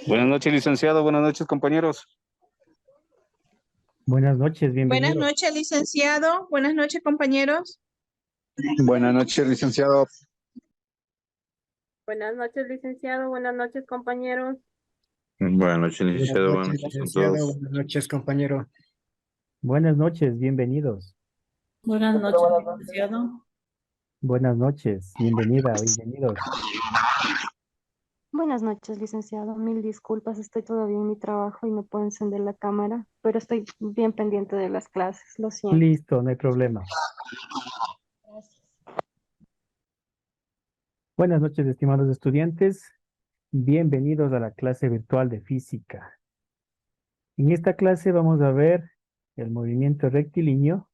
Buenas noches, licenciado. Buenas noches, compañeros. Buenas noches, Buenas bienvenido. noches, licenciado. Buenas noches, compañeros. Buenas noches, licenciado. Buenas noches, licenciado. Buenas noches, compañeros. Buenas noches, Buenas licenciado. Buenas noches, noches con licenciado. todos. Buenas noches, compañero. Buenas noches, bienvenidos. Buenas noches, licenciado. Buenas noches, bienvenida, bienvenidos. Buenas noches, licenciado. Mil disculpas, estoy todavía en mi trabajo y no puedo encender la cámara, pero estoy bien pendiente de las clases, lo siento. Listo, no hay problema. Gracias. Buenas noches, estimados estudiantes. Bienvenidos a la clase virtual de física. En esta clase vamos a ver el movimiento rectilíneo,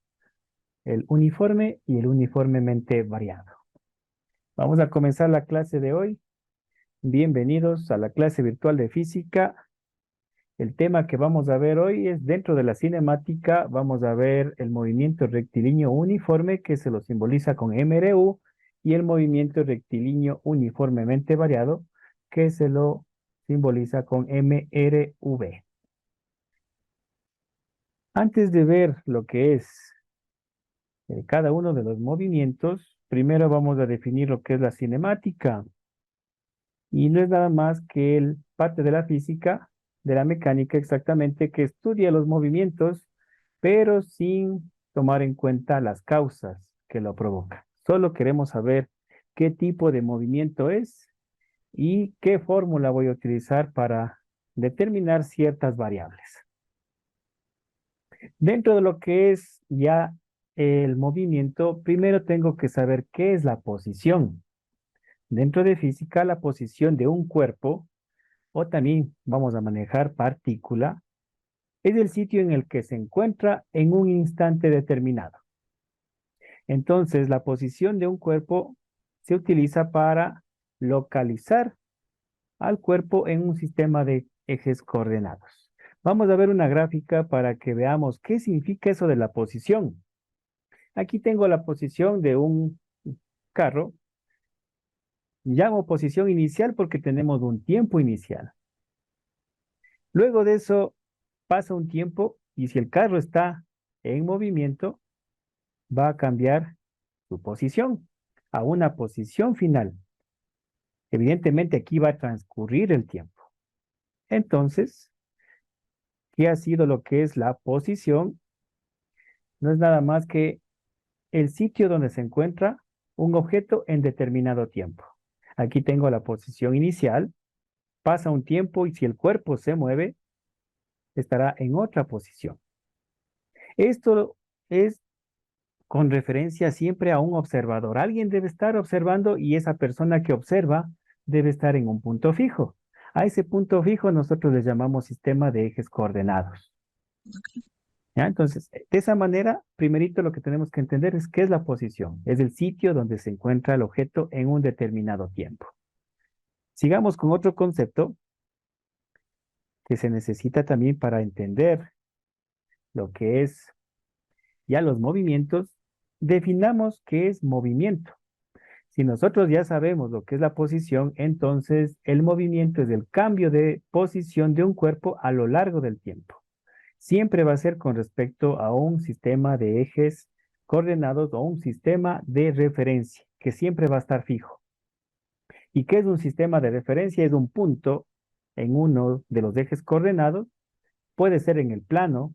el uniforme y el uniformemente variado. Vamos a comenzar la clase de hoy. Bienvenidos a la clase virtual de física. El tema que vamos a ver hoy es dentro de la cinemática, vamos a ver el movimiento rectilíneo uniforme que se lo simboliza con MRU y el movimiento rectilíneo uniformemente variado que se lo simboliza con MRV. Antes de ver lo que es cada uno de los movimientos, primero vamos a definir lo que es la cinemática. Y no es nada más que el parte de la física, de la mecánica exactamente, que estudia los movimientos, pero sin tomar en cuenta las causas que lo provocan. Solo queremos saber qué tipo de movimiento es y qué fórmula voy a utilizar para determinar ciertas variables. Dentro de lo que es ya el movimiento, primero tengo que saber qué es la posición. Dentro de física, la posición de un cuerpo, o también vamos a manejar partícula, es el sitio en el que se encuentra en un instante determinado. Entonces, la posición de un cuerpo se utiliza para localizar al cuerpo en un sistema de ejes coordenados. Vamos a ver una gráfica para que veamos qué significa eso de la posición. Aquí tengo la posición de un carro. Llamo posición inicial porque tenemos un tiempo inicial. Luego de eso pasa un tiempo y si el carro está en movimiento, va a cambiar su posición a una posición final. Evidentemente aquí va a transcurrir el tiempo. Entonces, ¿qué ha sido lo que es la posición? No es nada más que el sitio donde se encuentra un objeto en determinado tiempo. Aquí tengo la posición inicial, pasa un tiempo y si el cuerpo se mueve, estará en otra posición. Esto es con referencia siempre a un observador. Alguien debe estar observando y esa persona que observa debe estar en un punto fijo. A ese punto fijo nosotros le llamamos sistema de ejes coordenados. ¿Ya? Entonces, de esa manera, primerito lo que tenemos que entender es qué es la posición. Es el sitio donde se encuentra el objeto en un determinado tiempo. Sigamos con otro concepto que se necesita también para entender lo que es ya los movimientos. Definamos qué es movimiento. Si nosotros ya sabemos lo que es la posición, entonces el movimiento es el cambio de posición de un cuerpo a lo largo del tiempo. Siempre va a ser con respecto a un sistema de ejes coordenados o un sistema de referencia, que siempre va a estar fijo. ¿Y qué es un sistema de referencia? Es un punto en uno de los ejes coordenados, puede ser en el plano,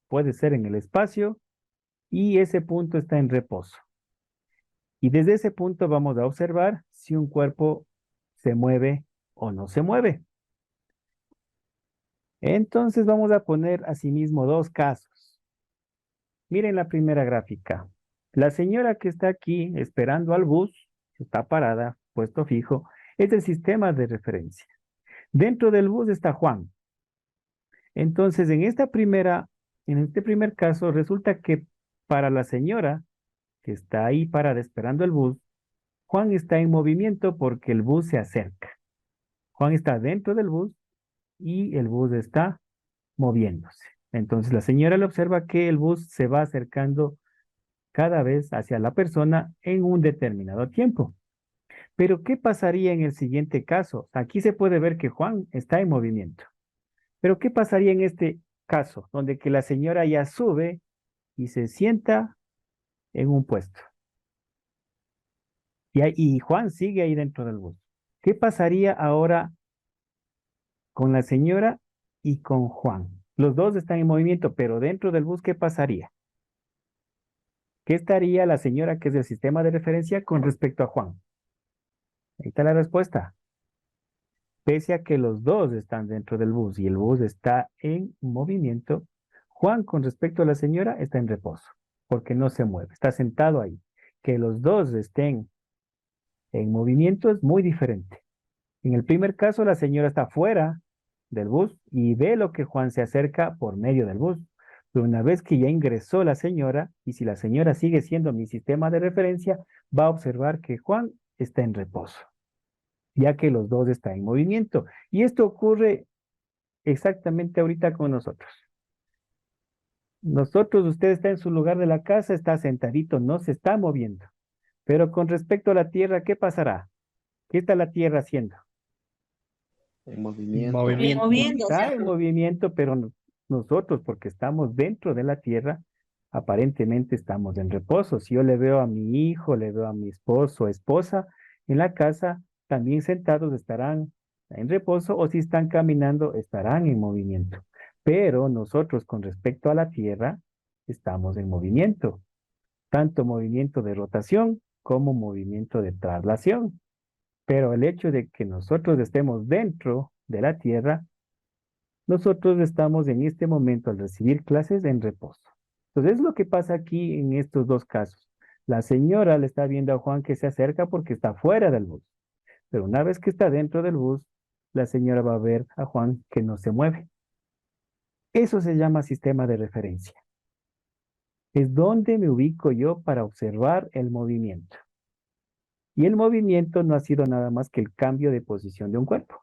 puede ser en el espacio, y ese punto está en reposo. Y desde ese punto vamos a observar si un cuerpo se mueve o no se mueve. Entonces vamos a poner asimismo dos casos. Miren la primera gráfica. La señora que está aquí esperando al bus, está parada, puesto fijo, es el sistema de referencia. Dentro del bus está Juan. Entonces en este primer caso resulta que para la señora que está ahí parada esperando el bus, Juan está en movimiento porque el bus se acerca. Juan está dentro del bus y el bus está moviéndose. Entonces la señora le observa que el bus se va acercando cada vez hacia la persona en un determinado tiempo. Pero ¿qué pasaría en el siguiente caso? Aquí se puede ver que Juan está en movimiento. Pero ¿qué pasaría en este caso, donde que la señora ya sube y se sienta en un puesto? Y Juan sigue ahí dentro del bus. ¿Qué pasaría ahora con la señora y con Juan? Los dos están en movimiento, pero dentro del bus, ¿qué pasaría? ¿Qué estaría la señora, que es del sistema de referencia, con respecto a Juan? Ahí está la respuesta. Pese a que los dos están dentro del bus y el bus está en movimiento, Juan con respecto a la señora está en reposo, porque no se mueve, está sentado ahí. Que los dos estén en movimiento es muy diferente. En el primer caso, la señora está fuera del bus y ve lo que Juan se acerca por medio del bus. Pero una vez que ya ingresó la señora, y si la señora sigue siendo mi sistema de referencia, va a observar que Juan está en reposo, ya que los dos están en movimiento. Y esto ocurre exactamente ahorita con nosotros. Usted está en su lugar de la casa, está sentadito, no se está moviendo. Pero con respecto a la tierra, ¿qué pasará? ¿Qué está la tierra haciendo? En movimiento. Moviéndose. Está en movimiento, pero nosotros, porque estamos dentro de la tierra, aparentemente estamos en reposo. Si yo le veo a mi hijo, le veo a mi esposo, esposa en la casa, también sentados estarán en reposo, o si están caminando, estarán en movimiento. Pero nosotros, con respecto a la tierra, estamos en movimiento, tanto movimiento de rotación como movimiento de traslación. Pero el hecho de que nosotros estemos dentro de la tierra, nosotros estamos en este momento al recibir clases en reposo. Entonces, es lo que pasa aquí en estos dos casos. La señora le está viendo a Juan que se acerca porque está fuera del bus. Pero una vez que está dentro del bus, la señora va a ver a Juan que no se mueve. Eso se llama sistema de referencia. Es donde me ubico yo para observar el movimiento. Y el movimiento no ha sido nada más que el cambio de posición de un cuerpo.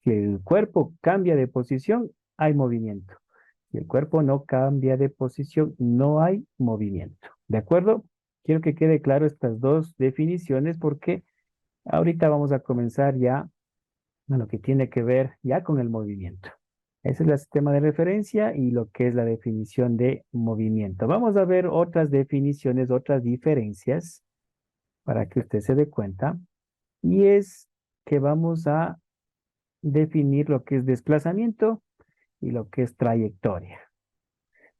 Si el cuerpo cambia de posición, hay movimiento. Si el cuerpo no cambia de posición, no hay movimiento. ¿De acuerdo? Quiero que quede claro estas dos definiciones porque ahorita vamos a comenzar ya a lo que tiene que ver ya con el movimiento. Ese es el sistema de referencia y lo que es la definición de movimiento. Vamos a ver otras definiciones, otras diferencias para que usted se dé cuenta. Y es que vamos a definir lo que es desplazamiento y lo que es trayectoria.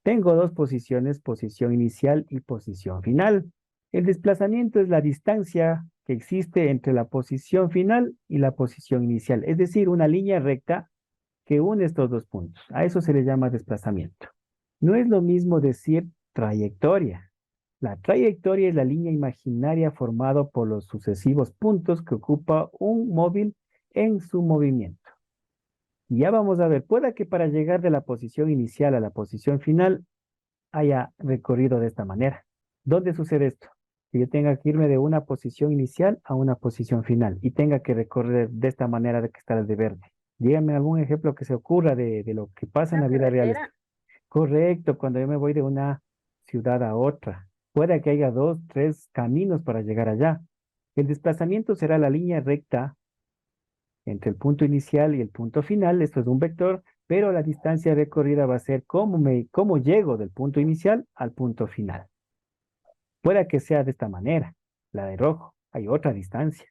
Tengo dos posiciones, posición inicial y posición final. El desplazamiento es la distancia que existe entre la posición final y la posición inicial, es decir, una línea recta que une estos dos puntos. A eso se le llama desplazamiento. No es lo mismo decir trayectoria. La trayectoria es la línea imaginaria formada por los sucesivos puntos que ocupa un móvil en su movimiento. Y ya vamos a ver, puede que para llegar de la posición inicial a la posición final haya recorrido de esta manera. ¿Dónde sucede esto? Que yo tenga que irme de una posición inicial a una posición final y tenga que recorrer de esta manera de que está de verde. Dígame algún ejemplo que se ocurra de lo que pasa en la vida real. Correcto, cuando yo me voy de una ciudad a otra. Puede que haya 2, 3 caminos para llegar allá. El desplazamiento será la línea recta entre el punto inicial y el punto final. Esto es un vector, pero la distancia recorrida va a ser cómo llego del punto inicial al punto final. Puede que sea de esta manera, la de rojo. Hay otra distancia,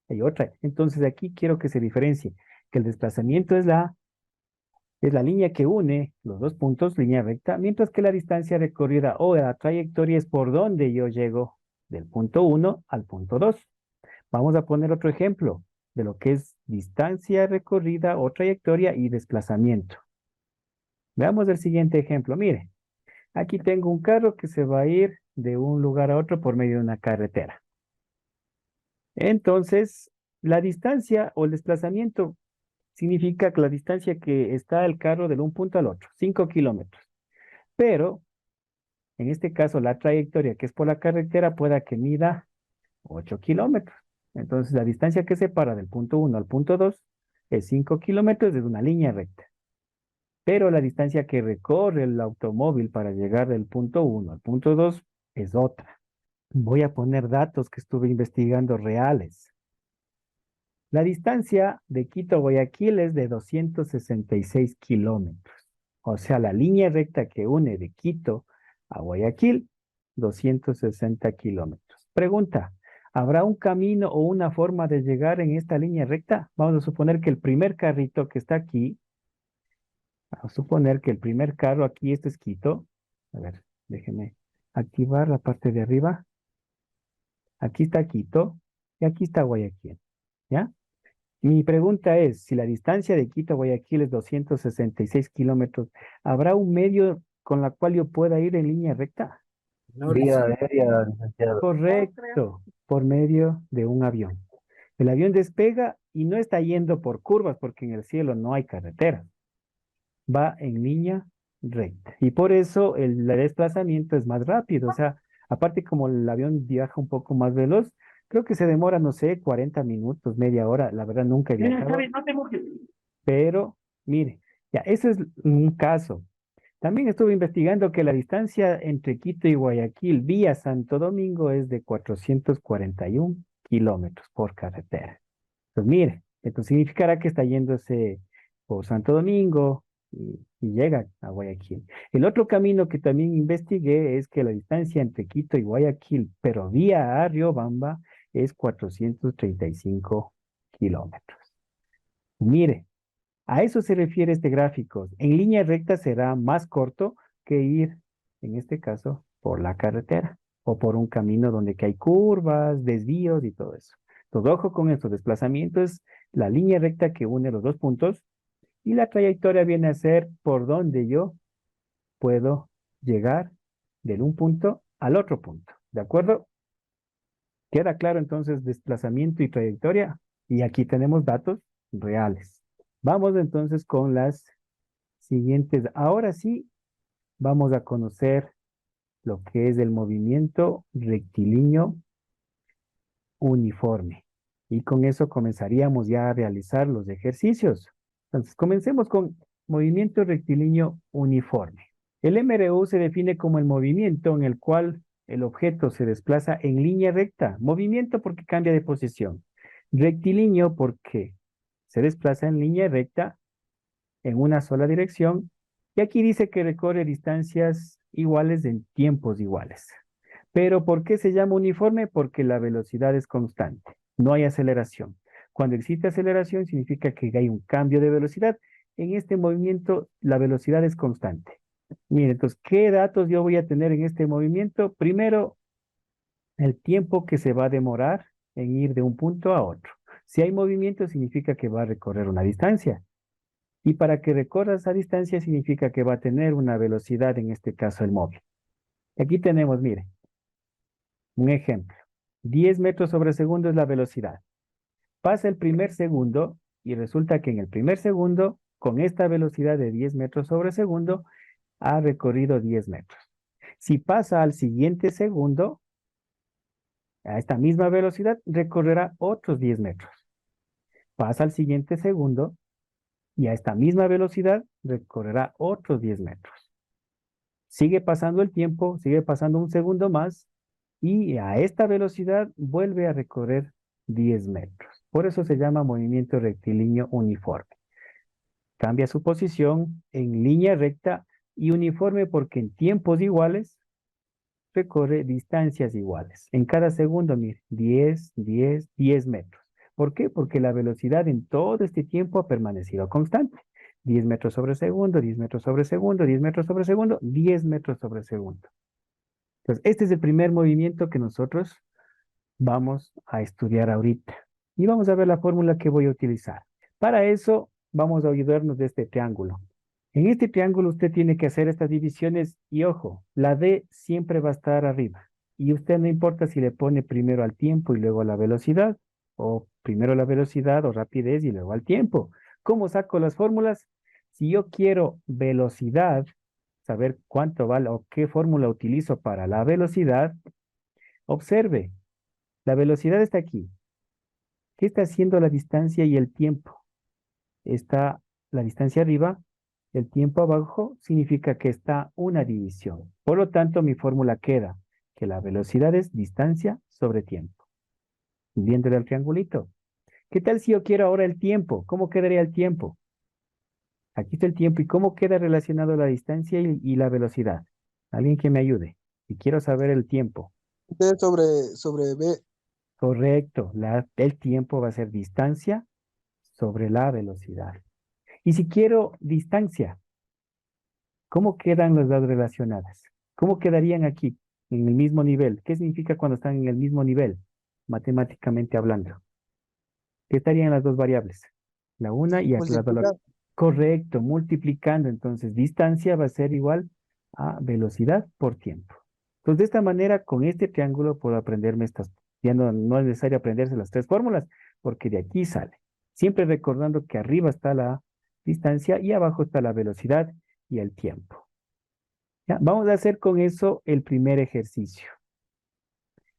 hay otra. Entonces aquí quiero que se diferencie, que el desplazamiento es la línea que une los dos puntos, línea recta, mientras que la distancia recorrida o la trayectoria es por donde yo llego del punto 1 al punto 2. Vamos a poner otro ejemplo de lo que es distancia recorrida o trayectoria y desplazamiento. Veamos el siguiente ejemplo. Mire, aquí tengo un carro que se va a ir de un lugar a otro por medio de una carretera. Entonces, la distancia o el desplazamiento significa que la distancia que está el carro de un punto al otro, 5 kilómetros. Pero, en este caso, la trayectoria que es por la carretera pueda que mida 8 kilómetros. Entonces, la distancia que separa del punto 1 al punto 2 es 5 kilómetros de una línea recta. Pero la distancia que recorre el automóvil para llegar del punto 1 al punto 2 es otra. Voy a poner datos que estuve investigando reales. La distancia de Quito a Guayaquil es de 266 kilómetros. O sea, la línea recta que une de Quito a Guayaquil, 260 kilómetros. Pregunta, ¿habrá un camino o una forma de llegar en esta línea recta? Vamos a suponer que el primer carrito que está aquí, vamos a suponer que el primer carro aquí, este es Quito. A ver, déjenme activar la parte de arriba. Aquí está Quito y aquí está Guayaquil. ¿Ya? Mi pregunta es, si la distancia de Quito a Guayaquil es 266 kilómetros, ¿habrá un medio con la cual yo pueda ir en línea recta? Vía aérea, licenciado. Correcto, por medio de un avión. El avión despega y no está yendo por curvas porque en el cielo no hay carretera. Va en línea recta. Y por eso el desplazamiento es más rápido. O sea, aparte como el avión viaja un poco más veloz, creo que se demora, no sé, 40 minutos, media hora. La verdad nunca he viajado. Pero, mire, ya, ese es un caso. También estuve investigando que la distancia entre Quito y Guayaquil vía Santo Domingo es de 441 kilómetros por carretera. Pues mire, esto significará que está yéndose por Santo Domingo y llega a Guayaquil. El otro camino que también investigué es que la distancia entre Quito y Guayaquil, pero vía a Riobamba, es 435 kilómetros. Mire, a eso se refiere este gráfico. En línea recta será más corto que ir, en este caso, por la carretera o por un camino donde que hay curvas, desvíos y todo eso. Entonces, ojo con esto, desplazamiento es la línea recta que une los dos puntos y la trayectoria viene a ser por donde yo puedo llegar de un punto al otro punto. ¿De acuerdo? ¿Queda claro entonces desplazamiento y trayectoria? Y aquí tenemos datos reales. Vamos entonces con las siguientes. Ahora sí, vamos a conocer lo que es el movimiento rectilíneo uniforme. Y con eso comenzaríamos ya a realizar los ejercicios. Entonces, comencemos con movimiento rectilíneo uniforme. El MRU se define como el movimiento en el cual el objeto se desplaza en línea recta. Movimiento porque cambia de posición. Rectilíneo porque se desplaza en línea recta en una sola dirección. Y aquí dice que recorre distancias iguales en tiempos iguales. Pero ¿por qué se llama uniforme? Porque la velocidad es constante. No hay aceleración. Cuando existe aceleración significa que hay un cambio de velocidad. En este movimiento la velocidad es constante. Miren, entonces, ¿qué datos yo voy a tener en este movimiento? Primero, el tiempo que se va a demorar en ir de un punto a otro. Si hay movimiento significa que va a recorrer una distancia. Y para que recorra esa distancia significa que va a tener una velocidad, en este caso el móvil. Aquí tenemos, mire, un ejemplo. 10 metros sobre segundo es la velocidad. Pasa el primer segundo y resulta que en el primer segundo, con esta velocidad de 10 metros sobre segundo, ha recorrido 10 metros. Si pasa al siguiente segundo, a esta misma velocidad, recorrerá otros 10 metros. Pasa al siguiente segundo y a esta misma velocidad recorrerá otros 10 metros. Sigue pasando el tiempo, sigue pasando un segundo más y a esta velocidad vuelve a recorrer 10 metros. Por eso se llama movimiento rectilíneo uniforme. Cambia su posición en línea recta y uniforme porque en tiempos iguales recorre distancias iguales. En cada segundo, mire, 10, 10, 10 metros. ¿Por qué? Porque la velocidad en todo este tiempo ha permanecido constante. 10 metros sobre segundo, 10 metros sobre segundo, 10 metros sobre segundo, 10 metros sobre segundo. Entonces, este es el primer movimiento que nosotros vamos a estudiar ahorita. Y vamos a ver la fórmula que voy a utilizar. Para eso, vamos a ayudarnos de este triángulo. En este triángulo usted tiene que hacer estas divisiones y ojo, la D siempre va a estar arriba. Y usted no importa si le pone primero al tiempo y luego a la velocidad, o primero la velocidad o rapidez y luego al tiempo. ¿Cómo saco las fórmulas? Si yo quiero velocidad, saber cuánto vale o qué fórmula utilizo para la velocidad, observe, la velocidad está aquí. ¿Qué está haciendo la distancia y el tiempo? Está la distancia arriba, el tiempo abajo, significa que está una división. Por lo tanto, mi fórmula queda que la velocidad es distancia sobre tiempo. Viéndole al triangulito. ¿Qué tal si yo quiero ahora el tiempo? ¿Cómo quedaría el tiempo? Aquí está el tiempo. ¿Y cómo queda relacionado la distancia y la velocidad? Alguien que me ayude. Y quiero saber el tiempo. D sobre B. Correcto. El tiempo va a ser distancia sobre la velocidad. Y si quiero distancia, ¿cómo quedan las dos relacionadas? ¿Cómo quedarían aquí en el mismo nivel? ¿Qué significa cuando están en el mismo nivel, matemáticamente hablando? ¿Qué estarían las dos variables? La una y aquí la otra. Multiplicar. Correcto, multiplicando. Entonces, distancia va a ser igual a velocidad por tiempo. Entonces, de esta manera, con este triángulo puedo aprenderme estas. Ya no es necesario aprenderse las tres fórmulas, porque de aquí sale. Siempre recordando que arriba está la distancia y abajo está la velocidad y el tiempo. ¿Ya? Vamos a hacer con eso el primer ejercicio.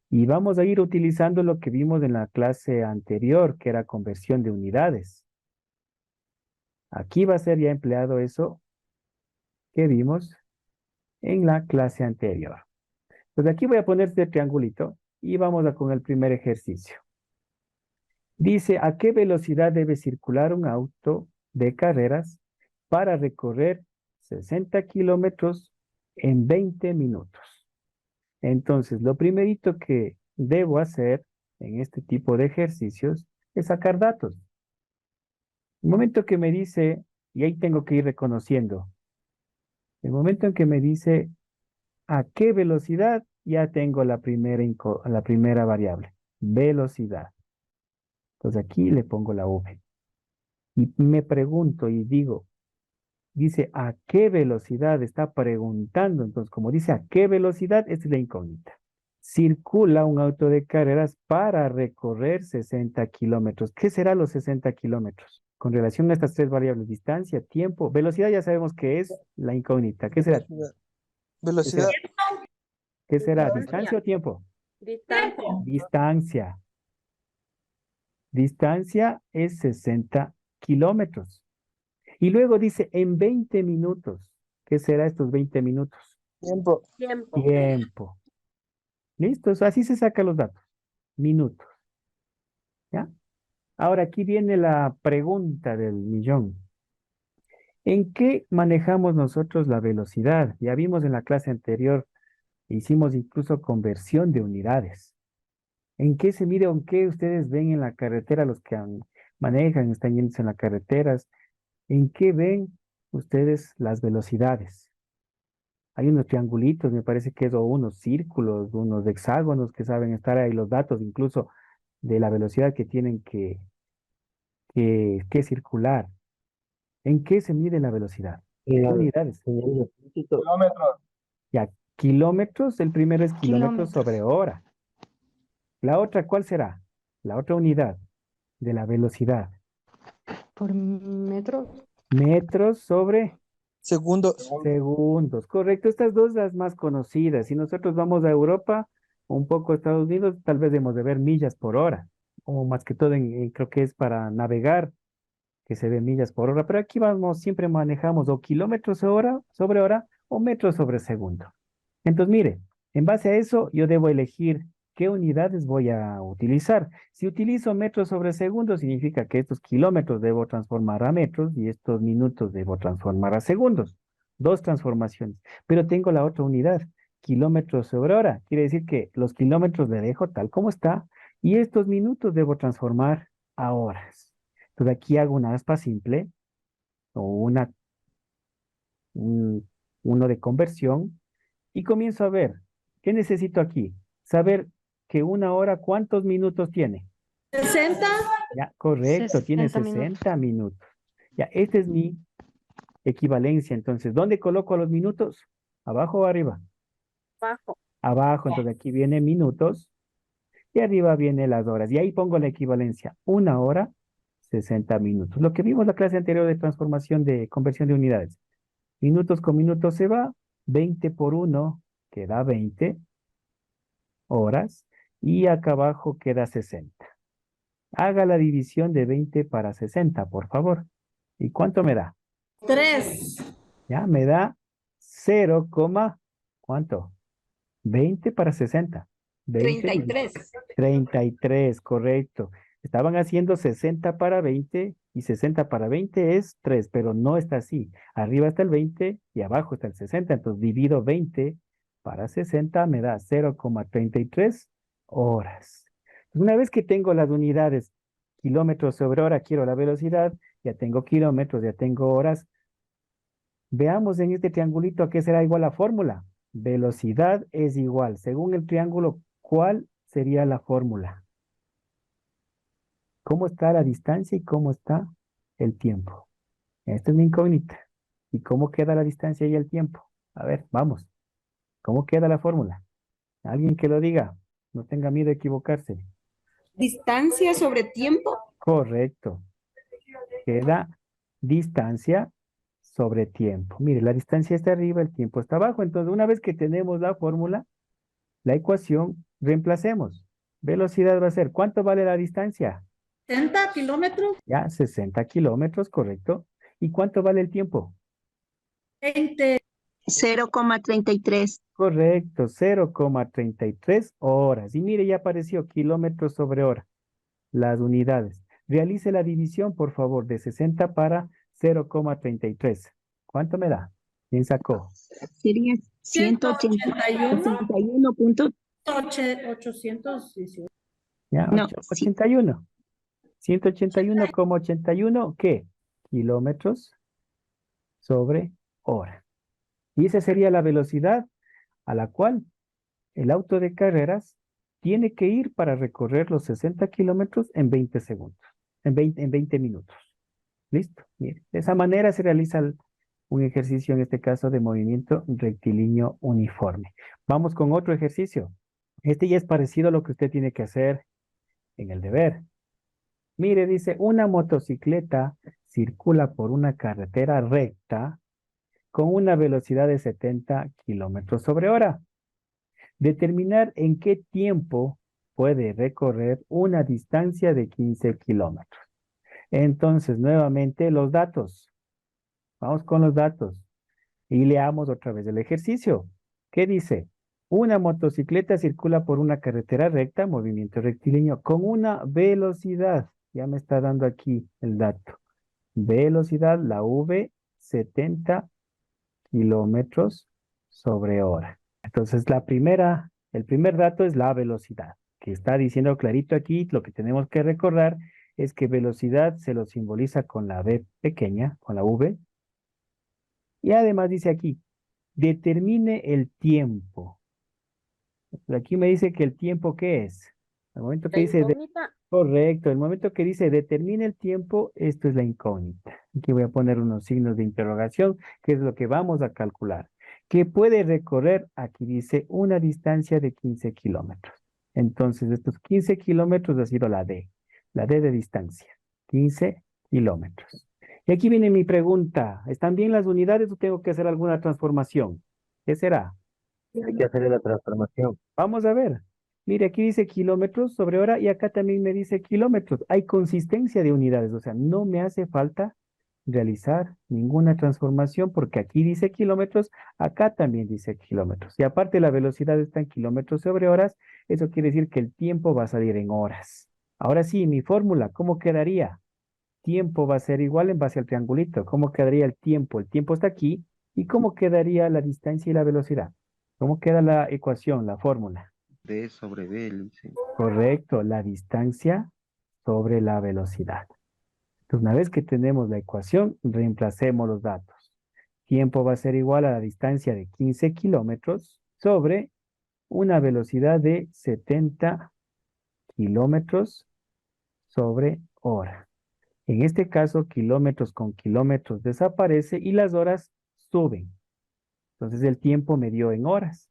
Y vamos a ir utilizando lo que vimos en la clase anterior, que era conversión de unidades. Aquí va a ser ya empleado eso que vimos en la clase anterior. Pues aquí voy a poner este triangulito y vamos a con el primer ejercicio. Dice, ¿a qué velocidad debe circular un auto de carreras para recorrer 60 kilómetros en 20 minutos? Entonces, lo primerito que debo hacer en este tipo de ejercicios es sacar datos. El momento que me dice, y ahí tengo que ir reconociendo, el momento en que me dice a qué velocidad, ya tengo la primera variable, velocidad. Entonces aquí le pongo la V. Y me pregunto y digo, dice a qué velocidad está preguntando. Entonces, como dice a qué velocidad, esta es la incógnita. Circula un auto de carreras para recorrer 60 kilómetros. ¿Qué será los 60 kilómetros? Con relación a estas tres variables, distancia, tiempo, velocidad, ya sabemos que es la incógnita. ¿Qué será? Velocidad. ¿Qué será? Velocidad. ¿Distancia o tiempo? Distancia. Distancia. Distancia es 60 kilómetros. Y luego dice en 20 minutos. ¿Qué será estos 20 minutos? Tiempo. Tiempo. Tiempo. ¿Listo? Así se sacan los datos. Minutos. ¿Ya? Ahora aquí viene la pregunta del millón. ¿En qué manejamos nosotros la velocidad? Ya vimos en la clase anterior, hicimos incluso conversión de unidades. ¿En qué se mide o en qué ustedes ven en la carretera los que manejan, están yendo en las carreteras? ¿En qué ven ustedes las velocidades? Hay unos triangulitos, me parece que es, o unos círculos, unos hexágonos que saben estar ahí los datos incluso de la velocidad que tienen que circular. ¿En qué se mide la velocidad? ¿Qué unidades? Kilómetros. Ya, kilómetros, el primero es kilómetros sobre Kilómetros. hora. La otra, ¿cuál será? La otra unidad de la velocidad. Por metro. Metros sobre Segundos. segundos. Correcto, estas dos las más conocidas. Si nosotros vamos a Europa, un poco a Estados Unidos, tal vez debemos de ver millas por hora. O más que todo, creo que es para navegar, que se ve millas por hora. Pero aquí vamos, siempre manejamos o kilómetros sobre hora o metros sobre segundo. Entonces, mire, en base a eso, yo debo elegir qué unidades voy a utilizar. Si utilizo metros sobre segundo, significa que estos kilómetros debo transformar a metros y estos minutos debo transformar a segundos. Dos transformaciones. Pero tengo la otra unidad, kilómetros sobre hora. Quiere decir que los kilómetros le dejo tal como está y estos minutos debo transformar a horas. Entonces aquí hago una aspa simple o uno de conversión. Y comienzo a ver, ¿qué necesito aquí? Saber que una hora, ¿cuántos minutos tiene? 60. Ya, correcto, tiene 60 60 minutos. Ya, esta es mi equivalencia. Entonces, ¿dónde coloco los minutos? ¿Abajo o arriba? Bajo. Abajo, entonces aquí viene minutos y arriba viene las horas. Y ahí pongo la equivalencia, una hora, 60 minutos. Lo que vimos en la clase anterior de transformación de conversión de unidades. Minutos con minutos se va, 20 por 1 queda 20 horas y acá abajo queda 60. Haga la división de 20 para 60, por favor. ¿Y cuánto me da? 3. Ya, me da 0, ¿cuánto? 20 para 60. 20 33. 33, correcto. Estaban haciendo 60 para 20 y 60 para 20 es 3, pero no está así. Arriba está el 20 y abajo está el 60. Entonces divido 20 para 60 me da 0,33 horas. Una vez que tengo las unidades kilómetros sobre hora, quiero la velocidad, ya tengo kilómetros, ya tengo horas. Veamos en este triangulito a qué será igual la fórmula. Velocidad es igual, según el triángulo, ¿cuál sería la fórmula? ¿Cómo está la distancia y cómo está el tiempo? Esta es mi incógnita. ¿Y cómo queda la distancia y el tiempo? A ver, vamos. ¿Cómo queda la fórmula? Alguien que lo diga. No tenga miedo de equivocarse. Distancia sobre tiempo. Correcto. Queda distancia sobre tiempo. Mire, la distancia está arriba, el tiempo está abajo. Entonces, una vez que tenemos la fórmula, la ecuación, reemplacemos. Velocidad va a ser, ¿cuánto vale la distancia? 60 kilómetros, Ya, 60 kilómetros, correcto. ¿Y cuánto vale el tiempo? 20. 0,33. Correcto, 0,33 horas. Y mire, ya apareció kilómetros sobre hora, las unidades. Realice la división, por favor, de 60 para 0,33. ¿Cuánto me da? ¿Quién sacó? Sería 181, 181. 818. Ya, No, sí. 81. 181,81, ¿qué? Kilómetros sobre hora. Y esa sería la velocidad a la cual el auto de carreras tiene que ir para recorrer los 60 kilómetros en 20 segundos, en 20 minutos. ¿Listo? Mire, de esa manera se realiza un ejercicio, en este caso, de movimiento rectilíneo uniforme. Vamos con otro ejercicio. Este ya es parecido a lo que usted tiene que hacer en el deber. Mire, dice, una motocicleta circula por una carretera recta con una velocidad de 70 kilómetros sobre hora. Determinar en qué tiempo puede recorrer una distancia de 15 kilómetros. Entonces, nuevamente los datos. Vamos con los datos y leamos otra vez el ejercicio. ¿Qué dice? Una motocicleta circula por una carretera recta, movimiento rectilíneo, con una velocidad. Ya me está dando aquí el dato. Velocidad, la V, 70 kilómetros sobre hora. Entonces, el primer dato es la velocidad, que está diciendo clarito aquí. Lo que tenemos que recordar es que velocidad se lo simboliza con la V pequeña, con la V. Y además dice aquí, determine el tiempo. Aquí me dice que el tiempo, ¿qué es? El momento que dice, correcto, el momento que dice determine el tiempo, esto es la incógnita. Aquí voy a poner unos signos de interrogación, que es lo que vamos a calcular. Que puede recorrer, aquí dice, una distancia de 15 kilómetros. Entonces, estos 15 kilómetros ha sido la D de distancia, 15 kilómetros. Y aquí viene mi pregunta, ¿están bien las unidades o tengo que hacer alguna transformación? ¿Qué será? Hay que hacerle la transformación. Vamos a ver. Mire, aquí dice kilómetros sobre hora y acá también me dice kilómetros. Hay consistencia de unidades, o sea, no me hace falta realizar ninguna transformación porque aquí dice kilómetros, acá también dice kilómetros. Y aparte la velocidad está en kilómetros sobre horas, eso quiere decir que el tiempo va a salir en horas. Ahora sí, mi fórmula, ¿cómo quedaría? Tiempo va a ser igual en base al triangulito. ¿Cómo quedaría el tiempo? El tiempo está aquí. ¿Y cómo quedaría la distancia y la velocidad? ¿Cómo queda la ecuación, la fórmula? D sobre B, dice. Correcto, la distancia sobre la velocidad. Entonces, una vez que tenemos la ecuación, reemplacemos los datos. Tiempo va a ser igual a la distancia de 15 kilómetros sobre una velocidad de 70 kilómetros sobre hora. En este caso, kilómetros con kilómetros desaparece y las horas suben. Entonces, el tiempo me dio en horas.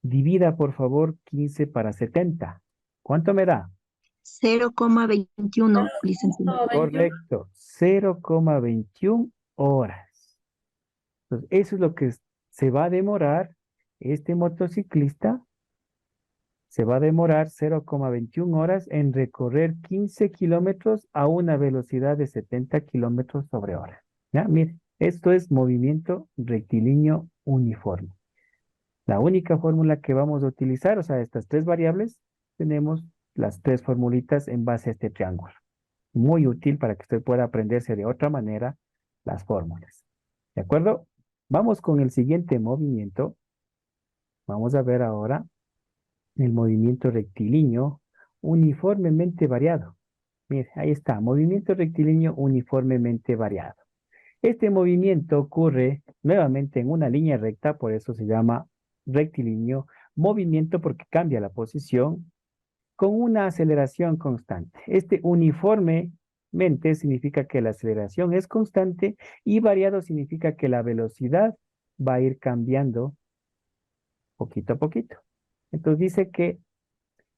Divida, por favor, 15 para 70. ¿Cuánto me da? 0,21, licenciado. Correcto, 0,21 horas. Entonces, eso es lo que se va a demorar este motociclista. Se va a demorar 0,21 horas en recorrer 15 kilómetros a una velocidad de 70 kilómetros sobre hora. ¿Ya? Mire, esto es movimiento rectilíneo uniforme. La única fórmula que vamos a utilizar, o sea, estas tres variables, tenemos las tres formulitas en base a este triángulo. Muy útil para que usted pueda aprenderse de otra manera las fórmulas. ¿De acuerdo? Vamos con el siguiente movimiento. Vamos a ver ahora el movimiento rectilíneo uniformemente variado. Mire, ahí está, movimiento rectilíneo uniformemente variado. Este movimiento ocurre nuevamente en una línea recta, por eso se llama rectilíneo. Movimiento porque cambia la posición con una aceleración constante. Este uniformemente significa que la aceleración es constante y variado significa que la velocidad va a ir cambiando poquito a poquito. Entonces dice que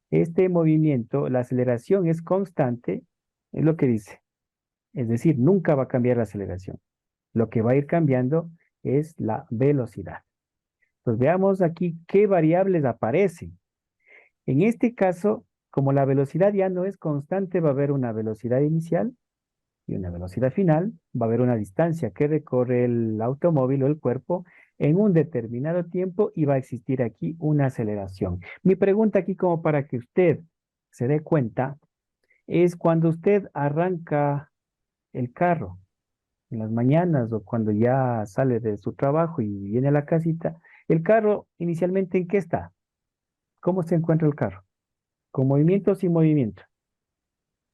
este movimiento, la aceleración es constante, es lo que dice. Es decir, nunca va a cambiar la aceleración. Lo que va a ir cambiando es la velocidad. Entonces veamos aquí qué variables aparecen. En este caso, como la velocidad ya no es constante, va a haber una velocidad inicial y una velocidad final. Va a haber una distancia que recorre el automóvil o el cuerpo en un determinado tiempo y va a existir aquí una aceleración. Mi pregunta aquí, como para que usted se dé cuenta, es cuando usted arranca el carro en las mañanas o cuando ya sale de su trabajo y viene a la casita, el carro inicialmente ¿en qué está? ¿Cómo se encuentra el carro? ¿Con movimiento o sin movimiento?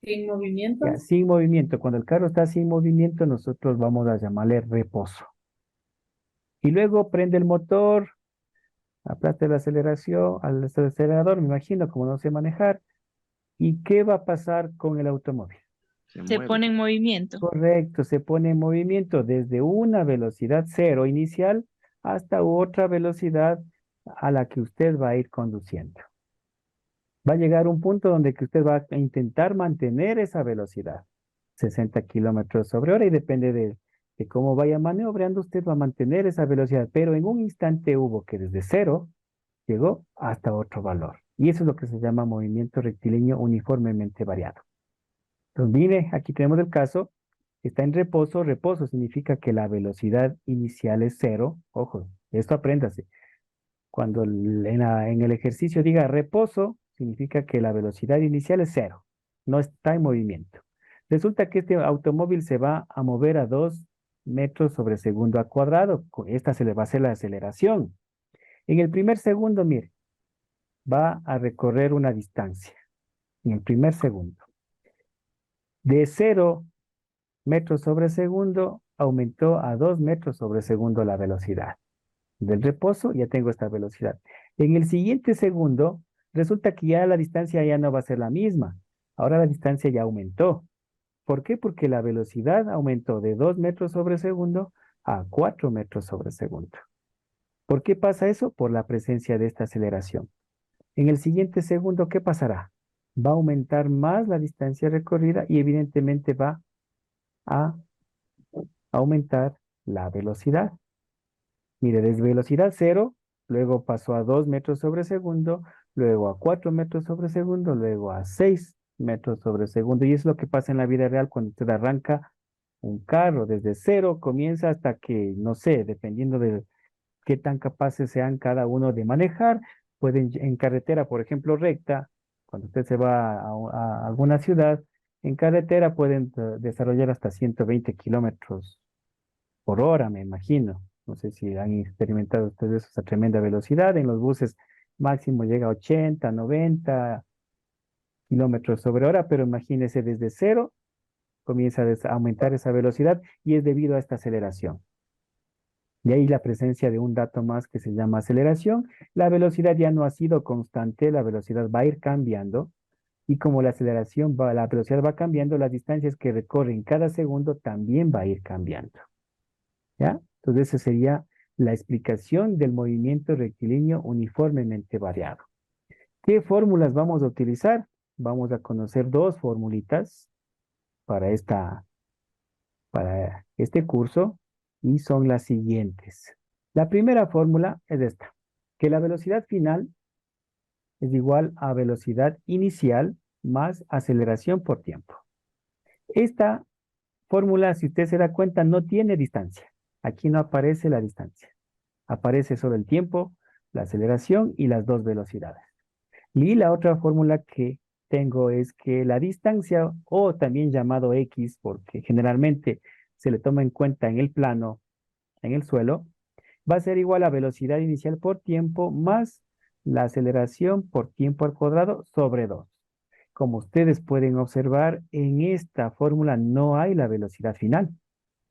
En movimiento. Ya, sin movimiento. Cuando el carro está sin movimiento, nosotros vamos a llamarle reposo. Y luego prende el motor, aplasta el aceleración, al acelerador, me imagino, como no sé manejar. ¿Y qué va a pasar con el automóvil? Se mueve. pone en movimiento. Correcto, se pone en movimiento desde una velocidad cero inicial hasta otra velocidad a la que usted va a ir conduciendo. Va a llegar un punto donde que usted va a intentar mantener esa velocidad, 60 kilómetros sobre hora, y depende de cómo vaya maniobrando, usted va a mantener esa velocidad, pero en un instante hubo que desde cero llegó hasta otro valor. Y eso es lo que se llama movimiento rectilíneo uniformemente variado. Entonces, mire, aquí tenemos el caso, está en reposo. Reposo significa que la velocidad inicial es cero. Ojo, esto apréndase. Cuando en el ejercicio diga reposo, significa que la velocidad inicial es cero, no está en movimiento. Resulta que este automóvil se va a mover a 2 metros sobre segundo al cuadrado. Esta se le va a hacer la aceleración. En el primer segundo, mire, va a recorrer una distancia. En el primer segundo. De 0 metros sobre segundo, aumentó a 2 metros sobre segundo la velocidad. Del reposo ya tengo esta velocidad. En el siguiente segundo, resulta que ya la distancia ya no va a ser la misma. Ahora la distancia ya aumentó. ¿Por qué? Porque la velocidad aumentó de 2 metros sobre segundo a 4 metros sobre segundo. ¿Por qué pasa eso? Por la presencia de esta aceleración. En el siguiente segundo, ¿qué pasará? Va a aumentar más la distancia recorrida y evidentemente va a aumentar la velocidad. Mire, desde velocidad cero, luego pasó a 2 metros sobre segundo, luego a 4 metros sobre segundo, luego a 6 metros sobre segundo. Y es lo que pasa en la vida real cuando usted arranca un carro. Desde cero comienza hasta que, no sé, dependiendo de qué tan capaces sean cada uno de manejar, pueden en carretera, por ejemplo, recta, cuando usted se va a alguna ciudad, en carretera pueden desarrollar hasta 120 kilómetros por hora, me imagino. No sé si han experimentado ustedes esa tremenda velocidad. En los buses máximo llega a 80, 90 kilómetros sobre hora, pero imagínese desde cero comienza a aumentar esa velocidad y es debido a esta aceleración. De ahí la presencia de un dato más que se llama aceleración. La velocidad ya no ha sido constante, la velocidad va a ir cambiando y como la la velocidad va cambiando, las distancias que recorren cada segundo también va a ir cambiando. ¿Ya? Entonces, esa sería la explicación del movimiento rectilíneo uniformemente variado. ¿Qué fórmulas vamos a utilizar? Vamos a conocer dos formulitas para este curso y son las siguientes. La primera fórmula es esta, que la velocidad final es igual a velocidad inicial más aceleración por tiempo. Esta fórmula, si usted se da cuenta, no tiene distancia. Aquí no aparece la distancia. Aparece solo el tiempo, la aceleración y las dos velocidades. Y la otra fórmula que tengo es que la distancia, o también llamado X, porque generalmente se le toma en cuenta en el plano, en el suelo, va a ser igual a velocidad inicial por tiempo más la aceleración por tiempo al cuadrado sobre 2. Como ustedes pueden observar, en esta fórmula no hay la velocidad final.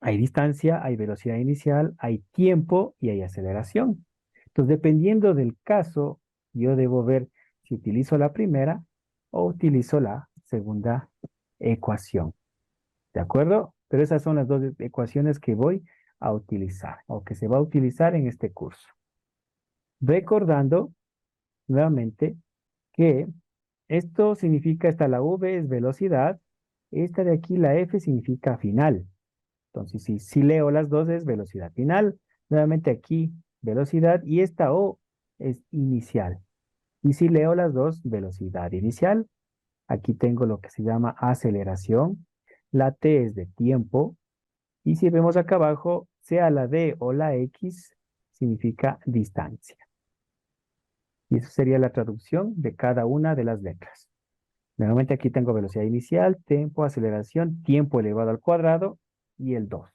Hay distancia, hay velocidad inicial, hay tiempo y hay aceleración. Entonces, dependiendo del caso, yo debo ver si utilizo la primera o utilizo la segunda ecuación. ¿De acuerdo? Pero esas son las dos ecuaciones que voy a utilizar o que se va a utilizar en este curso. Recordando nuevamente que esto significa, esta la V es velocidad, esta de aquí la F significa final. Entonces, si leo las dos es velocidad final, nuevamente aquí velocidad y esta O es inicial. Y si leo las dos, velocidad inicial, aquí tengo lo que se llama aceleración, la T es de tiempo, y si vemos acá abajo, sea la D o la X, significa distancia. Y eso sería la traducción de cada una de las letras. Nuevamente aquí tengo velocidad inicial, tiempo, aceleración, tiempo elevado al cuadrado y el 2.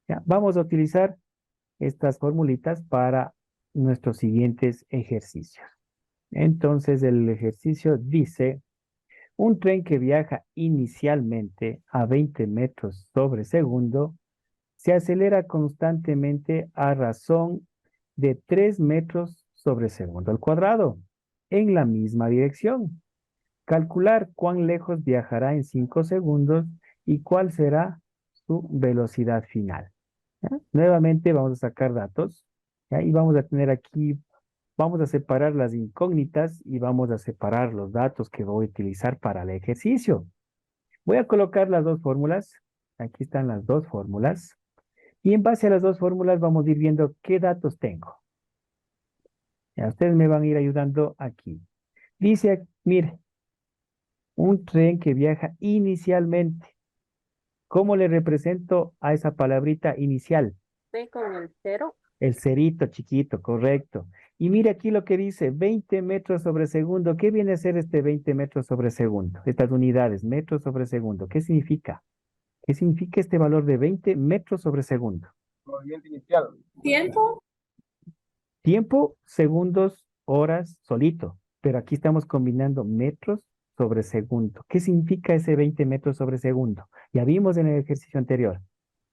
Ya, vamos a utilizar estas formulitas para nuestros siguientes ejercicios. Entonces el ejercicio dice, un tren que viaja inicialmente a 20 metros sobre segundo se acelera constantemente a razón de 3 metros sobre segundo al cuadrado en la misma dirección. Calcular cuán lejos viajará en 5 segundos y cuál será su velocidad final. ¿Ya? Nuevamente vamos a sacar datos, ¿ya? Y vamos a tener aquí, vamos a separar las incógnitas y vamos a separar los datos que voy a utilizar para el ejercicio. Voy a colocar las dos fórmulas. Aquí están las dos fórmulas. Y en base a las dos fórmulas vamos a ir viendo qué datos tengo. Ya, ustedes me van a ir ayudando aquí. Dice, mire, un tren que viaja inicialmente. ¿Cómo le represento a esa palabrita inicial? B con el 0. El cerito chiquito, correcto. Y mire aquí lo que dice, 20 metros sobre segundo. ¿Qué viene a ser este 20 metros sobre segundo? Estas unidades, metros sobre segundo. ¿Qué significa? ¿Qué significa este valor de 20 metros sobre segundo? ¿Tiempo? Tiempo, segundos, horas, solito. Pero aquí estamos combinando metros sobre segundo. ¿Qué significa ese 20 metros sobre segundo? Ya vimos en el ejercicio anterior.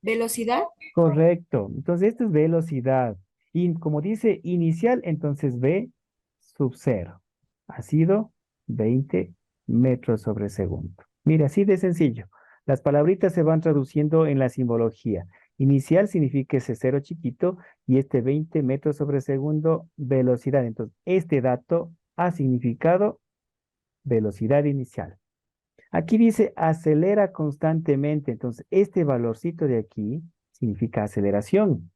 ¿Velocidad? Correcto. Entonces, esto es velocidad. Y como dice inicial, entonces V sub 0. Ha sido 20 metros sobre segundo. Mira, así de sencillo. Las palabritas se van traduciendo en la simbología. Inicial significa ese cero chiquito y este 20 metros sobre segundo, velocidad. Entonces, este dato ha significado velocidad inicial. Aquí dice acelera constantemente. Entonces, este valorcito de aquí significa aceleración.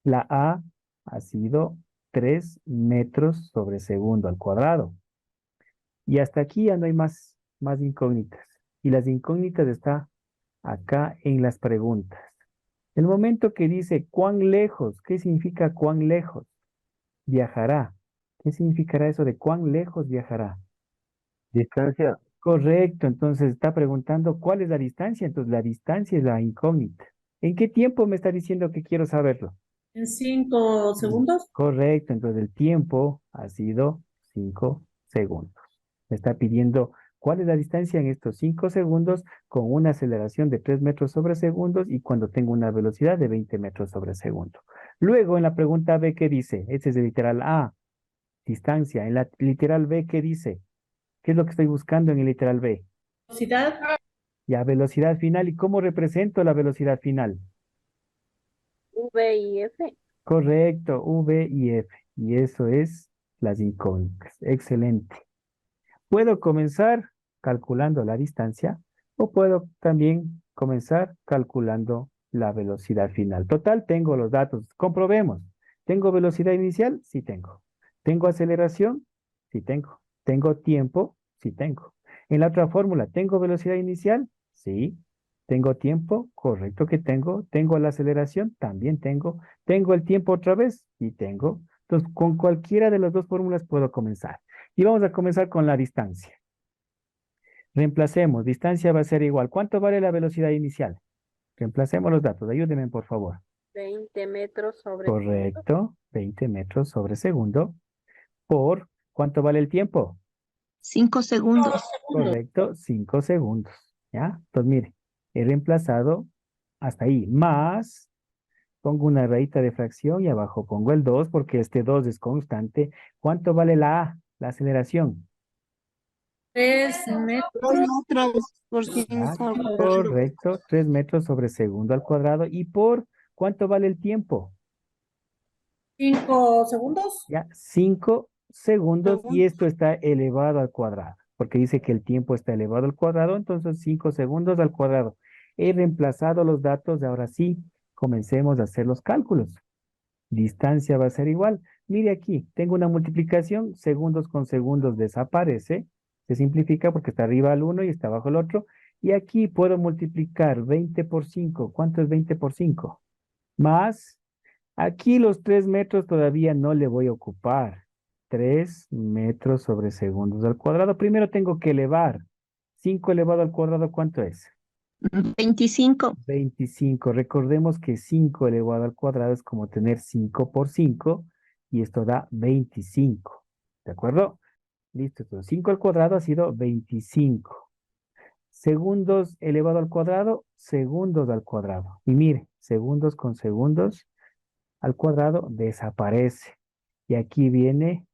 La A ha sido 3 metros sobre segundo al cuadrado. Y hasta aquí ya no hay más incógnitas. Y las incógnitas están acá en las preguntas. El momento que dice cuán lejos, ¿qué significa cuán lejos? Viajará. ¿Qué significará eso de cuán lejos viajará? Distancia, Correcto, entonces está preguntando cuál es la distancia. Entonces la distancia es la incógnita. ¿En qué tiempo me está diciendo que quiero saberlo? ¿En 5 segundos? Correcto, entonces el tiempo ha sido 5 segundos. Me está pidiendo cuál es la distancia en estos 5 segundos con una aceleración de 3 metros sobre segundos y cuando tengo una velocidad de 20 metros sobre segundo. Luego en la pregunta B, ¿qué dice? Este es el literal A, distancia. En la literal B, ¿qué dice? ¿Qué es lo que estoy buscando en el literal B? ¿Velocidad? Ya, velocidad final. ¿Y cómo represento la velocidad final? V y F. Correcto, V y F. Y eso es las incógnitas. Excelente. Puedo comenzar calculando la distancia o puedo también comenzar calculando la velocidad final. Total, tengo los datos. Comprobemos. ¿Tengo velocidad inicial? Sí tengo. ¿Tengo aceleración? Sí tengo. ¿Tengo tiempo? Sí tengo. En la otra fórmula, ¿tengo velocidad inicial? Sí. ¿Tengo tiempo? Correcto que tengo. ¿Tengo la aceleración? También tengo. ¿Tengo el tiempo otra vez? Sí tengo. Entonces, con cualquiera de las dos fórmulas puedo comenzar. Y vamos a comenzar con la distancia. Reemplacemos. Distancia va a ser igual. ¿Cuánto vale la velocidad inicial? Reemplacemos los datos. Ayúdenme, por favor. 20 metros sobre segundo. Correcto. 20 metros sobre segundo. Por, ¿cuánto vale el tiempo? 5 segundos. Correcto. 5 segundos. ¿Ya? Entonces, mire, he reemplazado hasta ahí. Más, pongo una rayita de fracción y abajo pongo el 2 porque este 2 es constante. ¿Cuánto vale la A? La aceleración. 3 metros. 2 metros por Ya, segundo al cuadrado. correcto. 3 metros sobre segundo al cuadrado. ¿Y por cuánto vale el tiempo? 5 segundos. Ya, 5 segundos y esto está elevado al cuadrado, porque dice que el tiempo está elevado al cuadrado, entonces 5 segundos al cuadrado. He reemplazado los datos, ahora sí, comencemos a hacer los cálculos. Distancia va a ser igual. Mire aquí, tengo una multiplicación, segundos con segundos desaparece, se simplifica porque está arriba el 1 y está abajo el otro, y aquí puedo multiplicar 20 por 5. ¿Cuánto es 20 por 5? Más, aquí los 3 metros todavía no le voy a ocupar. 3 metros sobre segundos al cuadrado. Primero tengo que elevar. 5 elevado al cuadrado, ¿cuánto es? 25. 25. Recordemos que 5 elevado al cuadrado es como tener 5 por 5 y esto da 25. ¿De acuerdo? Listo. Entonces 5 al cuadrado ha sido 25. Segundos elevado al cuadrado, segundos al cuadrado. Y mire, segundos con segundos al cuadrado desaparece. Y aquí viene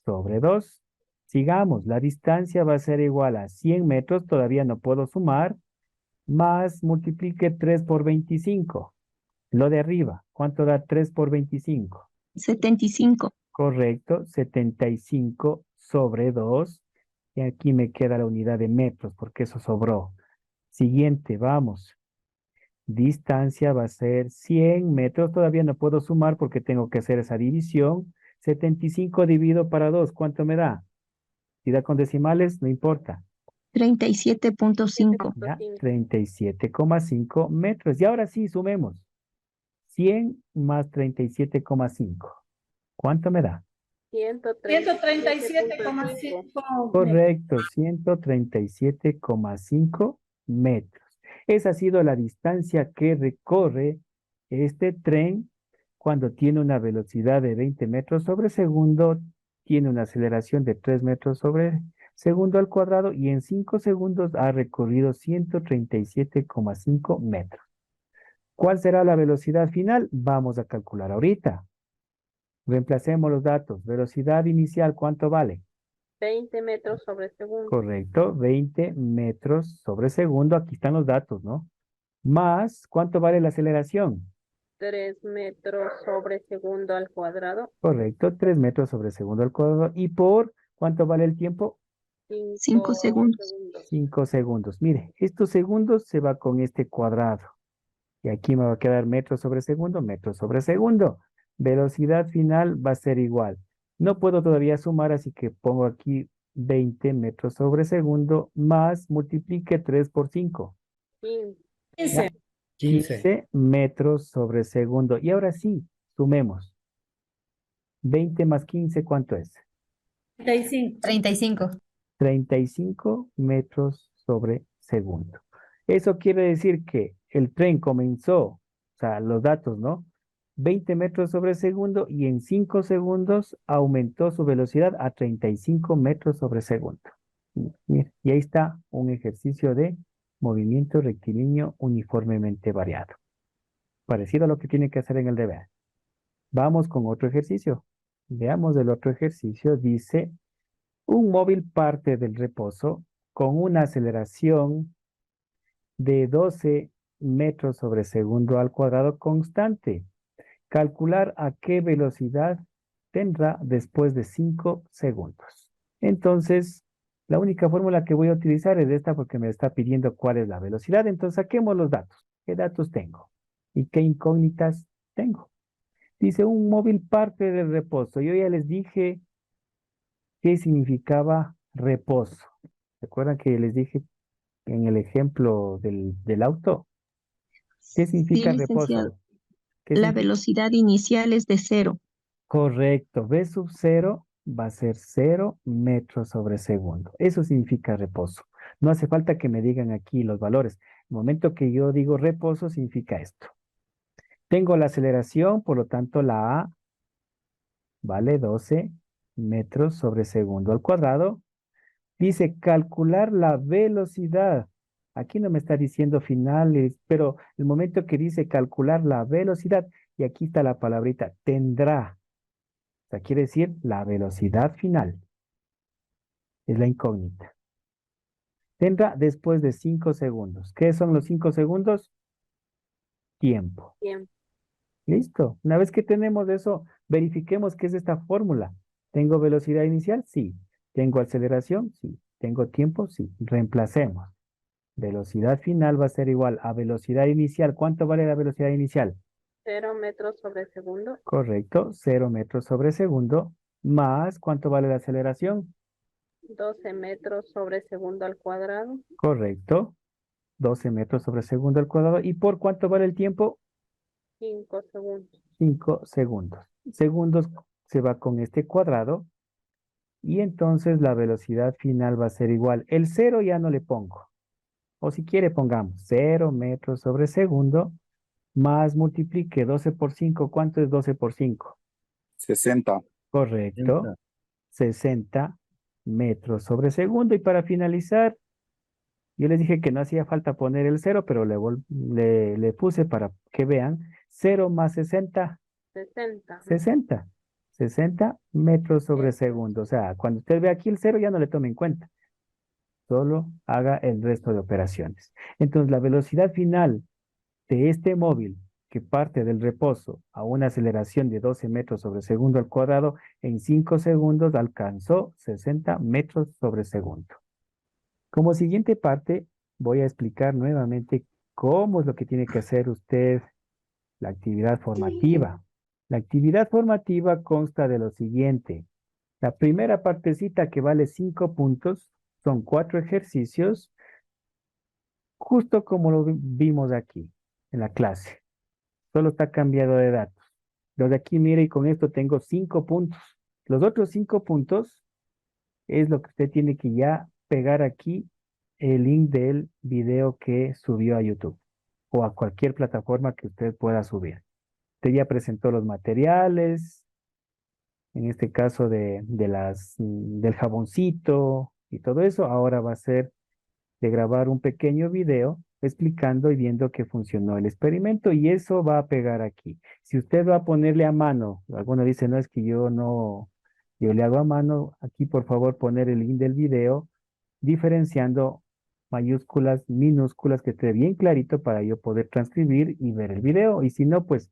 sobre 2. Sigamos, la distancia va a ser igual a 100 metros, todavía no puedo sumar, más multiplique 3 por 25. Lo de arriba, ¿cuánto da 3 por 25? 75. Correcto, 75 sobre 2. Y aquí me queda la unidad de metros, porque eso sobró. Siguiente, vamos. Distancia va a ser 100 metros. Todavía no puedo sumar porque tengo que hacer esa división. 75 dividido para 2, ¿cuánto me da? Si da con decimales, no importa. 37.5. Ya, 37,5 metros. Y ahora sí, sumemos. 100 más 37,5. ¿Cuánto me da? 137,5. Correcto, 137,5 metros. Esa ha sido la distancia que recorre este tren cuando tiene una velocidad de 20 metros sobre segundo, tiene una aceleración de 3 metros sobre segundo al cuadrado y en 5 segundos ha recorrido 137,5 metros. ¿Cuál será la velocidad final? Vamos a calcular ahorita. Reemplacemos los datos. Velocidad inicial, ¿cuánto vale? 20 metros sobre segundo. Correcto, 20 metros sobre segundo. Aquí están los datos, ¿no? Más, ¿cuánto vale la aceleración? 3 metros sobre segundo al cuadrado. Correcto, 3 metros sobre segundo al cuadrado. ¿Y por cuánto vale el tiempo? 5 segundos. 5 segundos. Mire, estos segundos se va con este cuadrado. Y aquí me va a quedar metros sobre segundo, metros sobre segundo. Velocidad final va a ser igual. No puedo todavía sumar, así que pongo aquí 20 metros sobre segundo más multiplique 3 por 5. 15. 15 metros sobre segundo. Y ahora sí, sumemos. 20 más 15, ¿cuánto es? 35. 35. 35 metros sobre segundo. Eso quiere decir que el tren comenzó, o sea, los datos, ¿no? 20 metros sobre segundo y en 5 segundos aumentó su velocidad a 35 metros sobre segundo. Mira, y ahí está un ejercicio de movimiento rectilíneo uniformemente variado. Parecido a lo que tiene que hacer en el deber. Vamos con otro ejercicio. Veamos el otro ejercicio. Dice, un móvil parte del reposo con una aceleración de 12 metros sobre segundo al cuadrado constante. Calcular a qué velocidad tendrá después de 5 segundos. Entonces, la única fórmula que voy a utilizar es esta porque me está pidiendo cuál es la velocidad. Entonces, saquemos los datos. ¿Qué datos tengo? ¿Y qué incógnitas tengo? Dice, un móvil parte del reposo. Yo ya les dije qué significaba reposo. ¿Recuerdan que les dije en el ejemplo del auto? ¿Qué significa Sí, licenciado. reposo? ¿Qué La significa? velocidad inicial es de 0. Correcto. V sub 0 va a ser 0 metros sobre segundo. Eso significa reposo. No hace falta que me digan aquí los valores. El momento que yo digo reposo significa esto. Tengo la aceleración, por lo tanto la A vale 12 metros sobre segundo al cuadrado. Dice calcular la velocidad. Aquí no me está diciendo finales, pero el momento que dice calcular la velocidad, y aquí está la palabrita, tendrá. O sea, quiere decir la velocidad final. Es la incógnita. Tendrá después de 5 segundos. ¿Qué son los 5 segundos? Tiempo. Tiempo. Listo. Una vez que tenemos eso, verifiquemos qué es esta fórmula. ¿Tengo velocidad inicial? Sí. ¿Tengo aceleración? Sí. ¿Tengo tiempo? Sí. Reemplacemos. Velocidad final va a ser igual a velocidad inicial. ¿Cuánto vale la velocidad inicial? 0 metros sobre segundo. Correcto. 0 metros sobre segundo. Más, ¿cuánto vale la aceleración? 12 metros sobre segundo al cuadrado. Correcto. 12 metros sobre segundo al cuadrado. ¿Y por cuánto vale el tiempo? 5 segundos. 5 segundos. Segundos se va con este cuadrado. Y entonces la velocidad final va a ser igual. El 0 ya no le pongo. O si quiere pongamos 0 metros sobre segundo más multiplique 12 por 5. ¿Cuánto es 12 por 5? 60. Correcto. 60 metros sobre segundo. Y para finalizar, yo les dije que no hacía falta poner el 0, pero le puse para que vean. 0 más 60, 60. 60. 60 metros sobre segundo. O sea, cuando usted ve aquí el 0 ya no le tome en cuenta. Solo haga el resto de operaciones. Entonces, la velocidad final de este móvil que parte del reposo a una aceleración de 12 metros sobre segundo al cuadrado, en 5 segundos alcanzó 60 metros sobre segundo. Como siguiente parte, voy a explicar nuevamente cómo es lo que tiene que hacer usted la actividad formativa. La actividad formativa consta de lo siguiente. La primera partecita que vale 5 puntos son 4 ejercicios, justo como lo vimos aquí en la clase. Solo está cambiado de datos. Lo de aquí, mire, y con esto tengo 5 puntos. Los otros 5 puntos es lo que usted tiene que ya pegar aquí el link del video que subió a YouTube o a cualquier plataforma que usted pueda subir. Usted ya presentó los materiales, en este caso del jaboncito y todo eso. Ahora va a ser de grabar un pequeño video explicando y viendo que funcionó el experimento y eso va a pegar aquí. Si usted va a ponerle a mano, alguno dice, no, es que yo no, yo le hago a mano, aquí por favor poner el link del video, diferenciando mayúsculas, minúsculas, que esté bien clarito para yo poder transcribir y ver el video. Y si no, pues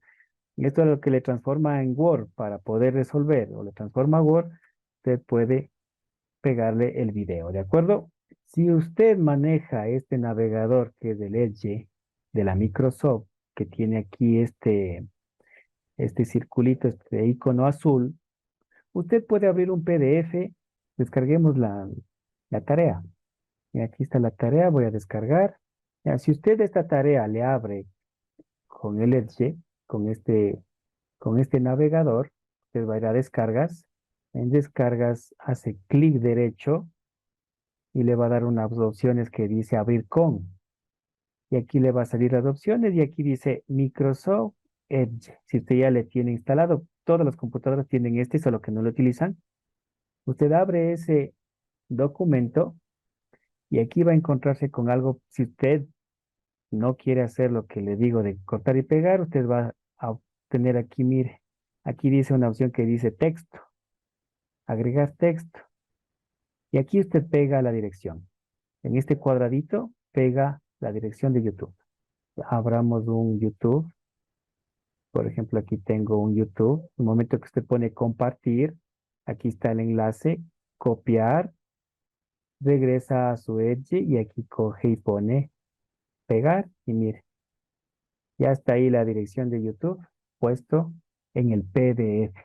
esto es lo que le transforma en Word para poder resolver o le transforma a Word, usted puede pegarle el video, ¿de acuerdo? Si usted maneja este navegador que es del Edge de la Microsoft, que tiene aquí este circulito, este icono azul, usted puede abrir un PDF, descarguemos la tarea. Y aquí está la tarea, voy a descargar. Ya, si usted esta tarea le abre con el Edge, con este navegador, usted va a ir a descargas. En descargas hace clic derecho y le va a dar unas opciones que dice abrir con. Y aquí le va a salir las opciones y aquí dice Microsoft Edge. Si usted ya le tiene instalado, todas las computadoras tienen este, solo que no lo utilizan. Usted abre ese documento y aquí va a encontrarse con algo. Si usted no quiere hacer lo que le digo de cortar y pegar, usted va a obtener aquí, mire, aquí dice una opción que dice texto, agregar texto. Y aquí usted pega la dirección. En este cuadradito pega la dirección de YouTube. Abramos un YouTube. Por ejemplo, aquí tengo un YouTube. En el momento que usted pone compartir, aquí está el enlace, copiar, regresa a su Edge y aquí coge y pone pegar. Y mire, ya está ahí la dirección de YouTube puesto en el PDF,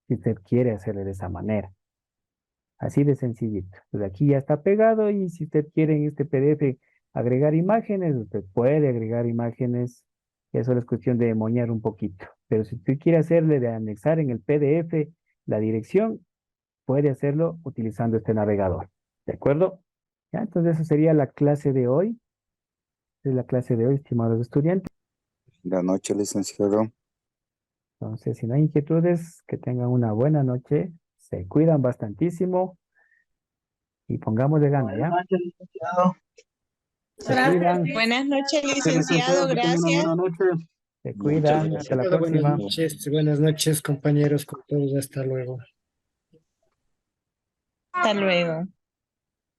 si usted quiere hacerlo de esa manera. Así de sencillito. Pues aquí ya está pegado y si usted quiere en este PDF agregar imágenes, usted puede agregar imágenes. Eso es cuestión de moñar un poquito. Pero si usted quiere hacerle de anexar en el PDF la dirección, puede hacerlo utilizando este navegador. ¿De acuerdo? Ya, entonces eso sería la clase de hoy. Es la clase de hoy, estimados estudiantes. Buenas noches, licenciado. Entonces, si no hay inquietudes, que tengan una buena noche, se cuidan bastantísimo y pongamos de gana, ¿ya? Se cuidan, Buenas noches, licenciado, gracias. se cuidan, hasta la próxima. Buenas noches, compañeros, con todos, hasta luego. Hasta luego.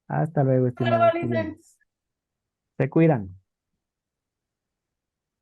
Hasta luego, estimados estudiantes. Se cuidan.